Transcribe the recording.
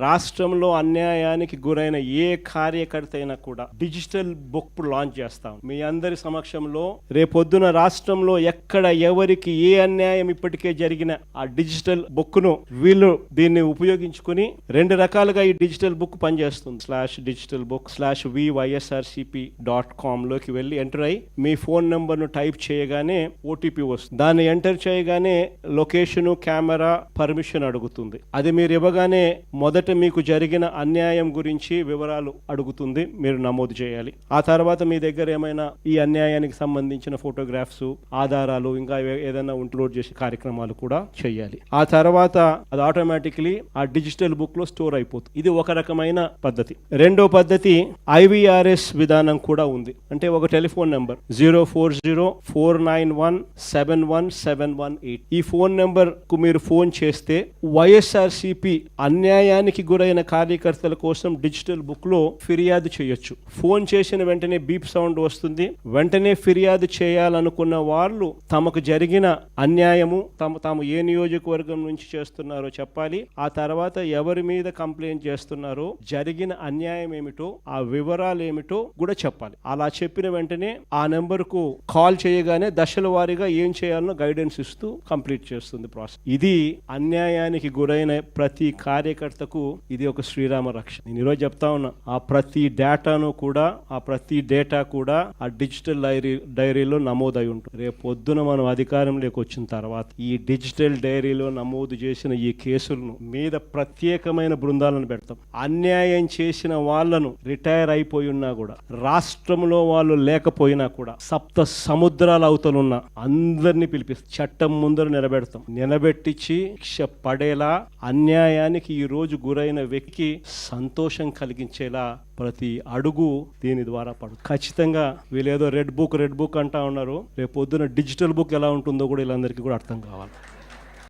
రాష్ట్రంలో అన్యాయానికి గురైన ఏ కార్యకర్త అయినా కూడా డిజిటల్ బుక్ లాంచ్ చేస్తాం మీ అందరి సమక్షంలో. రేపొద్దున రాష్ట్రంలో ఎక్కడ ఎవరికి ఏ అన్యాయం ఇప్పటికే జరిగిన ఆ డిజిటల్ బుక్ ను వీళ్ళు దీన్ని ఉపయోగించుకుని రెండు రకాలుగా ఈ డిజిటల్ బుక్ పనిచేస్తుంది. /digitalbook/vySRCP.com లోకి వెళ్ళి ఎంటర్ అయ్యి మీ ఫోన్ నెంబర్ ను టైప్ చేయగానే ఓటీపీ వస్తుంది. దాన్ని ఎంటర్ చేయగానే లొకేషన్, కెమెరా, పర్మిషన్ అడుగుతుంది. అది మీరు ఇవ్వగానే మొదట మీకు జరిగిన అన్యాయం గురించి వివరాలు అడుగుతుంది, మీరు నమోదు చేయాలి. ఆ తర్వాత మీ దగ్గర ఏమైనా ఈ అన్యాయానికి సంబంధించిన ఫోటోగ్రాఫ్స్, ఆధారాలు ఇంకా ఏదైనా అప్లోడ్ చేసే కార్యక్రమాలు కూడా చేయాలి. ఆ తర్వాత అది ఆటోమేటిక్లీ ఆ డిజిటల్ బుక్ లో స్టోర్ అయిపోతుంది. ఇది ఒక రకమైన పద్ధతి. రెండో పద్ధతి IVRS విధానం కూడా ఉంది. అంటే ఒక టెలిఫోన్ నెంబర్ 0404917178 ఈ ఫోన్ నెంబర్ కు మీరు ఫోన్ చేస్తే వైఎస్ఆర్సీపీ అన్యాయానికి గురైన కార్యకర్తల కోసం డిజిటల్ బుక్ లో ఫిర్యాదు చేయొచ్చు. ఫోన్ చేసిన వెంటనే బీప్ సౌండ్ వస్తుంది. వెంటనే ఫిర్యాదు చేయాలనుకున్న వాళ్ళు తమకు జరిగిన అన్యాయము, తాము ఏ నియోజకవర్గం నుంచి చేస్తున్నారో చెప్పాలి. ఆ తర్వాత ఎవరి మీద కంప్లైంట్ చేస్తున్నారో, జరిగిన అన్యాయం ఏమిటో, ఆ వివరాలు ఏమిటో కూడా చెప్పాలి. అలా చెప్పిన వెంటనే ఆ నెంబర్ కు కాల్ చేయగానే దశల వారీగా ఏం చేయాలనో గైడెన్స్ ఇస్తూ కంప్లీట్ చేస్తుంది ప్రాసెస్. ఇది అన్యాయానికి గురైన ప్రతి కార్యకర్తకు ఇది ఒక శ్రీరామ రక్ష. నేను ఈరోజు చెప్తా ఉన్నా, ఆ ప్రతి డేటా కూడా ఆ డిజిటల్ డైరీలో నమోదై ఉంటుంది. రేపు పొద్దున మనం అధికారంలోకి వచ్చిన తర్వాత ఈ డిజిటల్ డైరీలో నమోదు చేసిన ఈ కేసులను మీద ప్రత్యేకమైన బృందాలను పెడతాం. అన్యాయం చేసిన వాళ్ళను రిటైర్ అయిపోయి ఉన్నా కూడా, రాష్ట్రంలో వాళ్ళు లేకపోయినా కూడా, సప్త సముద్రాల అవతలున్న అందరినీ పిలిపిస్తాం, చట్టం ముందర నిలబెట్టించి శిక్ష పడేలా, అన్యాయానికి ఈ రోజు గురైన వ్యక్తికి సంతోషం కలిగించేలా ప్రతి అడుగు దీని ద్వారా పడు. ఖచ్చితంగా వీళ్ళేదో రెడ్ బుక్ అంటా ఉన్నారు. రేపు పొద్దున డిజిటల్ బుక్ ఎలా ఉంటుందో కూడా వీళ్ళందరికీ కూడా అర్థం కావాలి.